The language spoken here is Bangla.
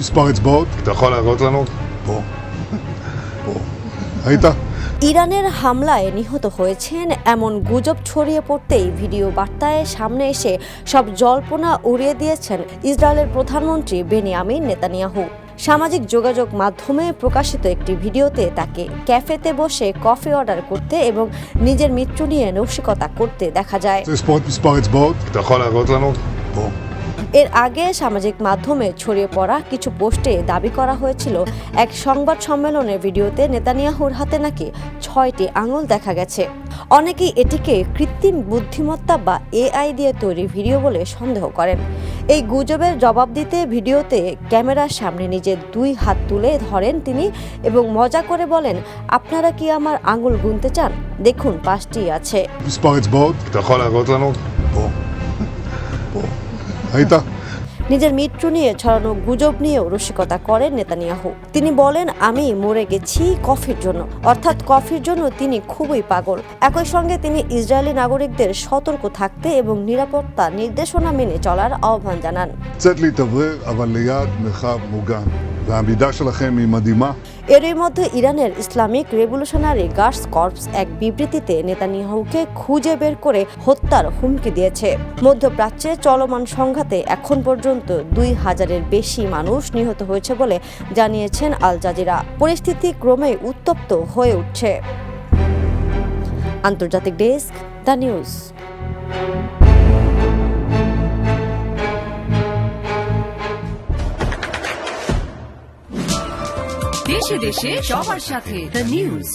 מספר אצבעות. אתה יכול להראות לנו? פה. פה. ראית? ইরানের হামলায় নিহত হয়েছেন এমন গুজব ছড়িয়ে পড়তেই ভিডিও বার্তায় সামনে এসে সব জল্পনা উড়িয়ে দিয়েছেন ইসরায়েলের প্রধানমন্ত্রী বেনিয়ামিন নেতানিয়াহু। সামাজিক যোগাযোগ মাধ্যমে প্রকাশিত একটি ভিডিওতে তাকে ক্যাফেতে বসে কফি অর্ডার করতে এবং নিজের মৃত্যু নিয়ে রসিকতা করতে দেখা যায়। רוצה לספור את מספר אצבעות. אתה יכול להראות לנו? פה. এর আগে সামাজিক মাধ্যমে ছড়িয়ে পড়া কিছু পোস্টে দাবি করা হয়েছিল এক সংবাদ সম্মেলনের ভিডিওতে নেতানিয়াহুর হাতে নাকি 6টি আঙুল দেখা গেছে। অনেকেই এটিকে কৃত্রিম বুদ্ধিমত্তা বা এআই দিয়ে তৈরি ভিডিও বলে সন্দেহ করেন। এই গুজবের জবাব দিতে ভিডিওতে ক্যামেরার সামনে নিজের 2 হাত তুলে ধরেন তিনি এবং মজা করে বলেন, আপনারা কি আমার আঙুল গুনতে চান? দেখুন 5টি আছে। מספר אצבעות. אתה יכול להראות לנו? פה. פה. ראית? নিজের মৃত্যু নিয়ে ছড়ানো গুজব নিয়েও রসিকতা করেন নেতানিয়াহু। তিনি বলেন, আমি মরে গেছি কফির জন্য, অর্থাৎ কফির জন্য তিনি খুবই পাগল। একই সঙ্গে তিনি ইসরায়েলি নাগরিকদের সতর্ক থাকতে এবং নিরাপত্তা নির্দেশনা মেনে চলার আহ্বান জানান। לצאת להתאוורר, אבל ליד מרחב מוגן. והעמידה שלכם היא מדהימה. এরই মধ্যে ইরানের ইসলামিক রেভলিউশনারি গার্ডস কর্পস এক বিবৃতিতে নেতানিয়াহুকে খুঁজে বের করে হত্যার হুমকি দিয়েছে। মধ্যপ্রাচ্যে চলমান সংঘাতে এখন পর্যন্ত 2000-এর বেশি মানুষ নিহত হয়েছে বলে জানিয়েছেন আল জাজিরা। পরিস্থিতি ক্রমেই উত্তপ্ত হয়ে উঠছে। আন্তর্জাতিক ডেস্ক, দ্য নিউজ। দেশে দেশে সবার সাথে দ্য নিউজ।